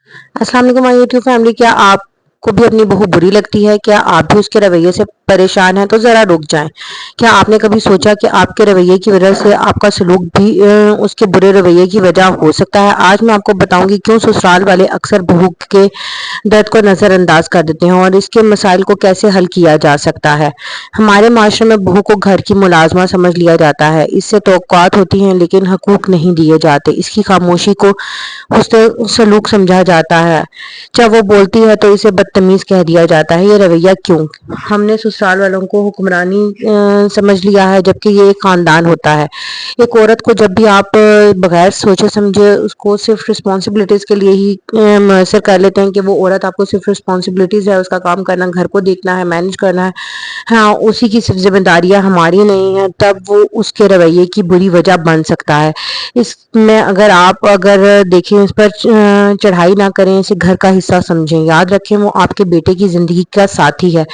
अस्सलाम वालेकुम my YouTube family. क्या आपको भी अपनी बहू बुरी लगती है? क्या आप भी उसके रवैये से परेशान हैं? तो ज़रा रुक जाएं। क्या आपने कभी सोचा कि आपके रवैये की वजह से आपका सलूक भी उसके बुरे रवैये की वजह हो सकता है? आज मैं आपको बताऊंगी क्यों ससुराल वाले अक्सर बहू के दर्द को नज़रअंदाज कर देते हैं और इसके मसाइल को कैसे हल किया जा सकता है। हमारे माशरे में बहू को घर की मुलाजमा समझ लिया जाता है, इससे तवक्कुआत होती हैं लेकिन हकूक नहीं दिए जाते। इसकी खामोशी को हुस्न सलूक समझा जाता है। जब वो बोलती है तो इसे बदतमीज कह दिया जाता है। ये रवैया क्यों? हमने ससुराल वालों को हुक्मरानी समझ लिया है, जबकि ये एक खानदान होता है। एक औरत को जब भी आप बगैर सोचे समझे उसको सिर्फ रिस्पॉन्सिबिलिटीज के लिए ही मुयसर कर लेते हैं कि वो औरत आपको सिर्फ रिस्पॉन्सिबिलिटीज है, उसका काम करना, घर को देखना है, मैनेज करना है, हाँ उसी की सिर्फ जिम्मेदारियां हमारी नहीं है, तब वो उसके रवैये की बुरी वजह बन सकता है। इसमें अगर देखें, इस पर चढ़ाई ना करें, इसे घर का हिस्सा समझें। याद रखें वो आपके बेटे की ज़िंदगी का साथी है।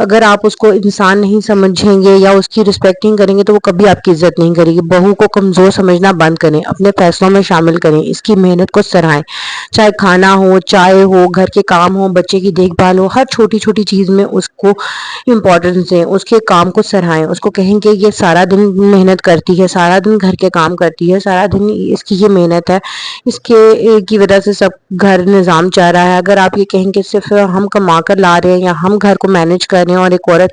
अगर आप उसको इंसान नहीं समझेंगे या उसकी रिस्पेक्ट नहीं करेंगे तो वो कभी आपकी इज्जत नहीं करेगी। बहू को कमज़ोर समझना बंद करें, अपने फैसलों में शामिल करें, इसकी मेहनत को सराहें। चाहे खाना हो, चाय हो, घर के काम हो, बच्चे की देखभाल हो, हर छोटी छोटी चीज़ में उसको इम्पोर्टेंस दें, उसके काम को सराहें। उसको कहें कि ये सारा दिन मेहनत करती है, सारा दिन घर के काम करती है, सारा दिन इसकी ये मेहनत है, इसके की वजह से सब घर निज़ाम चल रहा है। अगर आप ये कहें कि सिर्फ हम कमा कर ला रहे हैं या हम घर को मैनेज कर रहे हैं और एक औरत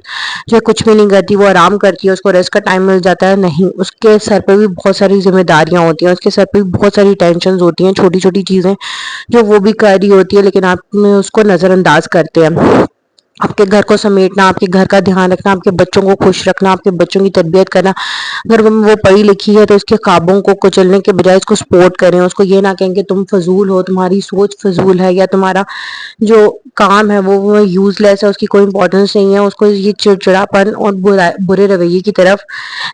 जो कुछ भी नहीं करती, वो आराम करती है, उसको रेस्ट का टाइम मिल जाता है, नहीं, उसके सर पे भी बहुत सारी जिम्मेदारियां होती हैं, उसके सर पे भी बहुत सारी टेंशन होती हैं, छोटी छोटी चीज़ें जो वो भी कर रही होती है, लेकिन आप उसको नज़रअंदाज करते हैं। आपके घर को समेटना, आपके घर का ध्यान रखना, आपके बच्चों को खुश रखना, आपके बच्चों की तरबियत करना। अगर वो पढ़ी लिखी है तो उसके ख्वाबों को कुचलने के बजाय उसको सपोर्ट करें। उसको ये ना कहें कि तुम फजूल हो, तुम्हारी सोच फजूल है, या तुम्हारा जो काम है वो यूजलेस है, उसकी कोई इंपॉर्टेंस नहीं है। उसको ये चिड़चिड़ापन और बुरे रवैये की तरफ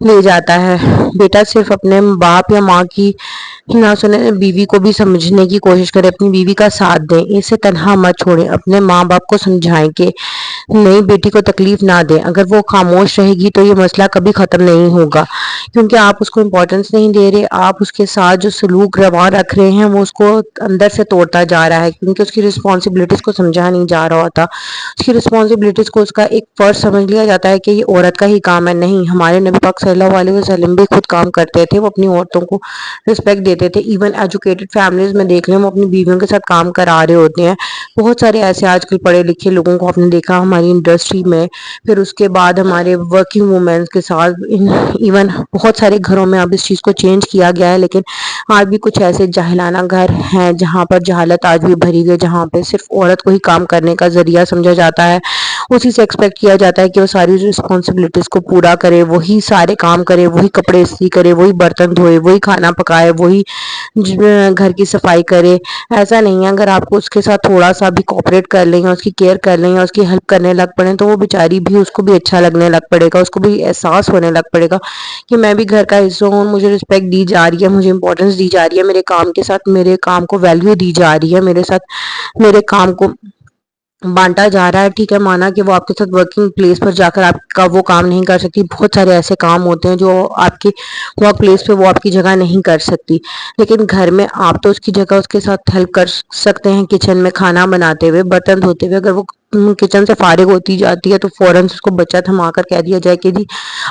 ले जाता है। बेटा सिर्फ अपने बाप या माँ की ना सुने, बीवी को भी समझने की कोशिश करें, अपनी बीवी का साथ दें, इसे तनहा मत छोड़ें। अपने माँ बाप को समझाएं कि नई बेटी को तकलीफ ना दें। अगर वो खामोश रहेगी तो ये मसला कभी ख़त्म नहीं होगा, क्योंकि आप उसको इम्पोर्टेंस नहीं दे रहे। आप उसके साथ जो सलूक रवा रख रहे हैं वो उसको अंदर से तोड़ता जा रहा है, क्योंकि उसकी रिस्पॉन्सिबिलिटीज़ को समझा नहीं जा रहा होता। उसकी रिस्पॉन्सिबिलिटीज़ को उसका एक फ़र्ज समझ लिया जाता है कि ये औरत का ही काम है। नहीं, हमारे नबी पाक सल्लल्लाहु अलैहि वसल्लम भी खुद काम करते थे, वो अपनी औरतों को रिस्पेक्ट देते थे। इवन एजुकेटेड फैमिलीज़ में देख लें, वो अपनी बीवियों के साथ काम करा रहे होते हैं। बहुत सारे ऐसे आजकल पढ़े लिखे लोगों को आपने देखा हमारी इंडस्ट्री में, फिर उसके बाद हमारे वर्किंग वुमेन्स के साथ। इवन बहुत सारे घरों में अब इस चीज़ को चेंज किया गया है, लेकिन आज भी कुछ ऐसे जाहिलाना घर हैं जहाँ पर जहालत आज भी भरी हुई है, जहाँ पे सिर्फ औरत को ही काम करने का जरिया समझा जाता है। उसी से एक्सपेक्ट किया जाता है कि वो सारी रिस्पॉन्सिबिलिटीज़ को पूरा करे, वही सारे काम करे, वही कपड़े इस्त्री करे, वही बर्तन धोए, वही खाना पकाए, वही घर की सफाई करे। ऐसा नहीं है। अगर आपको उसके साथ थोड़ा सा भी कोऑपरेट कर लें या उसकी केयर कर लें या उसकी हेल्प करने लग पड़े तो वो बेचारी भी, उसको भी अच्छा लगने लग पड़ेगा, उसको भी एहसास होने लग पड़ेगा कि मैं भी घर का हिस्सा हूँ, मुझे रिस्पेक्ट दी जा रही है, मुझे इंपॉर्टेंस दी जा रही है, मेरे काम के साथ मेरे काम को वैल्यू दी जा रही है, मेरे साथ मेरे काम को बांटा जा रहा है। ठीक है, माना कि वो आपके साथ वर्किंग प्लेस पर जाकर आपका वो काम नहीं कर सकती, बहुत सारे ऐसे काम होते हैं जो आपके वर्क प्लेस पे वो आपकी जगह नहीं कर सकती, लेकिन घर में आप तो उसकी जगह उसके साथ हेल्प कर सकते हैं। किचन में खाना बनाते हुए, बर्तन धोते हुए, अगर वो किचन से फारिग होती जाती है तो फौरन उसको बच्चा थमा कर कह दिया जाए कि जी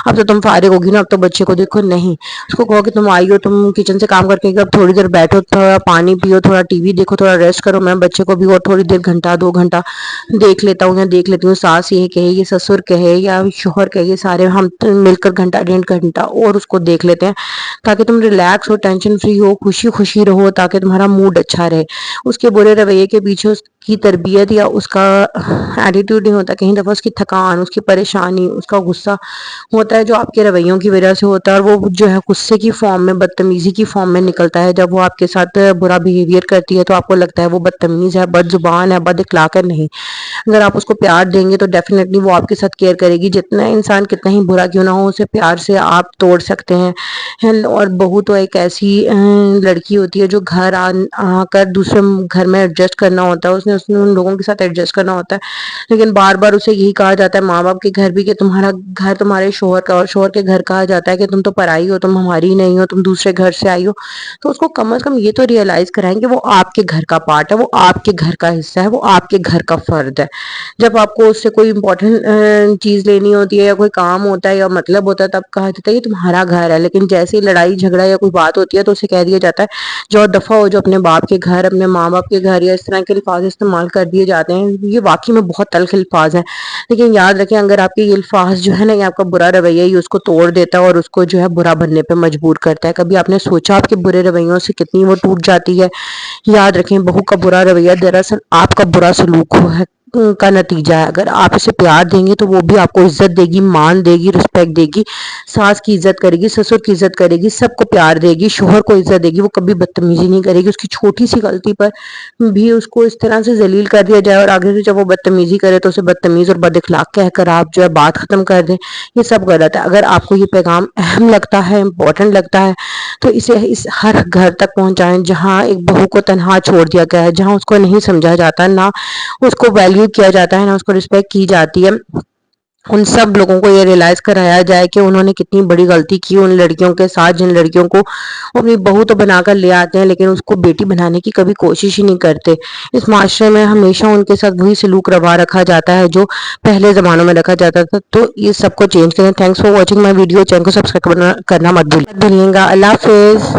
अब तो तुम फारिग होगी ना, अब तो बच्चे को देखो। नहीं, उसको कहो कि तुम आई हो, तुम किचन से काम करके अब थोड़ी देर बैठो, थोड़ा पानी पियो, थोड़ा टीवी देखो, थोड़ा रेस्ट करो, मैं बच्चे को भी और थोड़ी देर, घंटा 2 घंटा देख लेता हूँ या देख लेती हूँ। सास ये कहे, ये ससुर कहे या शोहर कहे, ये सारे हम मिलकर घंटा 1.5 घंटा और उसको देख लेते हैं, ताकि तुम रिलैक्स हो, टेंशन फ्री हो, खुशी खुशी रहो, ताकि तुम्हारा मूड अच्छा रहे। उसके बुरे रवैये के पीछे उसकी तरबियत या उसका एटीट्यूड नहीं होता, कहीं दफ़ा उसकी थकान, उसकी परेशानी, उसका गुस्सा होता है जो आपके रवैयों की वजह से होता है, और वो जो है गुस्से की फॉर्म में, बदतमीज़ी की फॉर्म में निकलता है। जब वो आपके साथ बुरा बिहेवियर करती है तो आपको लगता है वो बदतमीज़ है, बदजुबान है, बद इखलाक है। नहीं, अगर आप उसको प्यार देंगे तो डेफिनेटली वो आपके साथ केयर करेगी। जितना इंसान कितना ही बुरा क्यों ना हो, उसे प्यार से आप तोड़ सकते हैं। और बहू तो एक ऐसी लड़की होती है जो घर आकर दूसरे घर में एडजस्ट करना होता है, उसने उसने उन लोगों के साथ एडजस्ट करना होता है لیکن بار بار اسے یہی کہا جاتا ہے ماں باپ کے گھر بھی کہ تمہارا گھر تمہارے شوہر کا، اور شوہر کے گھر کہا جاتا ہے کہ تم تو پرائی ہو، تم ہماری نہیں ہو، تم دوسرے گھر سے آئی ہو۔ تو اس کو کم از کم یہ تو ریئلائز کرائیں کہ وہ آپ کے گھر کا پارٹ ہے، وہ آپ کے گھر کا حصہ ہے، وہ آپ کے گھر کا فرد ہے۔ جب آپ کو اس سے کوئی امپورٹنٹ چیز لینی ہوتی ہے یا کوئی کام ہوتا ہے یا مطلب ہوتا ہے تب کہا جاتا ہے یہ تمہارا گھر ہے، لیکن جیسے ہی لڑائی جھگڑا یا کوئی بات ہوتی ہے تو اسے کہہ دیا جاتا ہے جو دفعہ ہو، جو اپنے باپ کے گھر، اپنے ماں باپ کے گھر، یا اس طرح کے الفاظ استعمال کر دیے جاتے ہیں۔ یہ واقعی میں بہت تلخ الفاظ ہیں، لیکن یاد رکھیں اگر آپ کے یہ الفاظ جو ہے نا، یہ آپ کا برا رویہ ہی اس کو توڑ دیتا ہے اور اس کو جو ہے برا بننے پہ مجبور کرتا ہے۔ کبھی آپ نے سوچا آپ کے برے رویوں سے کتنی وہ ٹوٹ جاتی ہے؟ یاد رکھیں بہو کا برا رویہ دراصل آپ کا برا سلوک ہے کا نتیجہ ہے۔ اگر آپ اسے پیار دیں گے تو وہ بھی آپ کو عزت دے گی، مان دے گی، رسپیکٹ دے گی، ساس کی عزت کرے گی، سسر کی عزت کرے گی، سب کو پیار دے گی، شوہر کو عزت دے گی، وہ کبھی بدتمیزی نہیں کرے گی۔ اس کی چھوٹی سی غلطی پر بھی اس کو اس طرح سے ذلیل کر دیا جائے اور آگے سے جب وہ بدتمیزی کرے تو اسے بدتمیز اور بد اخلاق کہہ کر آپ جو ہے بات ختم کر دیں، یہ سب غلط ہے۔ اگر آپ کو یہ پیغام اہم لگتا ہے، امپورٹنٹ لگتا ہے، تو اسے اس ہر گھر تک پہنچائیں جہاں ایک بہو کو تنہا چھوڑ دیا گیا ہے، جہاں اس کو نہیں سمجھا جاتا، نہ اس کو ویلیو کیا جاتا ہے، نہ اس کو رسپیکٹ کی جاتی ہے۔ ان سب لوگوں کو یہ ریئلائز کرایا جائے کہ انہوں نے کتنی بڑی غلطی کی ان لڑکیوں کے ساتھ جن لڑکیوں کو اپنی بہو تو بنا کر لے آتے ہیں لیکن اس کو بیٹی بنانے کی کبھی کوشش ہی نہیں کرتے۔ اس معاشرے میں ہمیشہ ان کے ساتھ وہی سلوک روا رکھا جاتا ہے جو پہلے زمانوں میں رکھا جاتا تھا۔ تو یہ سب کو چینج کریں۔ Thanks for watching my video. Channel کو سبسکرائب کرنا مت بھولیے گا۔ اللہ حافظ۔